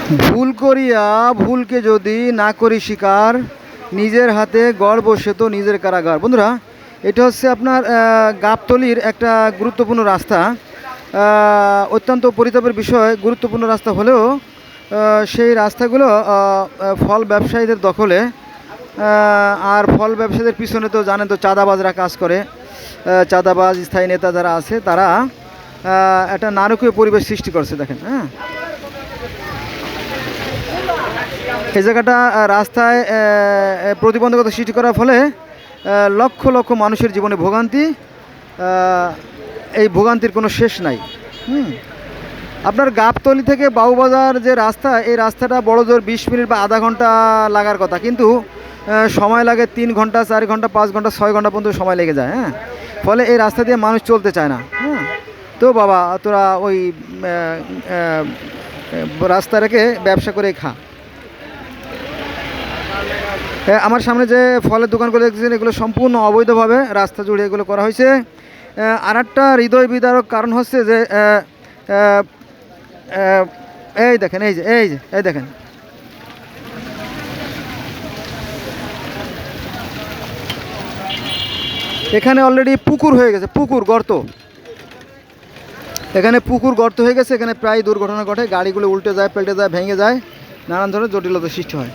ভুল করিয়া ভুলকে যদি না করি স্বীকার, নিজের হাতে গড় বসে তো নিজের কারাগার। বন্ধুরা, এটা হচ্ছে আপনার গাবতলীর একটা গুরুত্বপূর্ণ রাস্তা। অত্যন্ত পরিতাপের বিষয়, গুরুত্বপূর্ণ রাস্তা হলেও সেই রাস্তাগুলো ফল ব্যবসায়ীদের দখলে। আর ফল ব্যবসায়ীদের পিছনে তো জানেন তো চাঁদাবাজরা কাজ করে। চাঁদাবাজ স্থায়ী নেতা যারা আছে তারা একটা নারকীয় পরিবেশ সৃষ্টি করছে, দেখেন। হ্যাঁ, এই জায়গাটা রাস্তায় প্রতিবন্ধকতা সৃষ্টি করার ফলে লক্ষ লক্ষ মানুষের জীবনে ভোগান্তি। এই ভোগান্তির কোনো শেষ নাই। আপনার গাবতলী থেকে বাবুবাজার যে রাস্তা, এই রাস্তাটা বড় জোর 20 মিনিট বা আধা ঘন্টা লাগার কথা, কিন্তু সময় লাগে 3 ঘন্টা, 4 ঘন্টা, 5 ঘন্টা, 6 ঘন্টা পর্যন্ত সময় লেগে যায়। হ্যাঁ, ফলে এই রাস্তা দিয়ে মানুষ চলতে চায় না। হ্যাঁ, তো বাবা তোরা ওই রাস্তা রেখে ব্যবসা করে খা। আমার সামনে যে ফলের দোকানগুলো দেখছেন, এগুলো সম্পূর্ণ অবৈধভাবে রাস্তা জুড়ে এগুলো করা হয়েছে। আর একটা হৃদয় বিদারক কারণ হচ্ছে যে এই দেখেন, এই দেখেন, এখানে অলরেডি পুকুর হয়ে গেছে, পুকুর গর্ত। এখানে পুকুর গর্ত হয়ে গেছে, এখানে প্রায় দুর্ঘটনা ঘটে, গাড়িগুলো উল্টে যায়, পেল্টে যায়, ভেঙে যায়, নানান ধরনের জটিলতার সৃষ্টি হয়।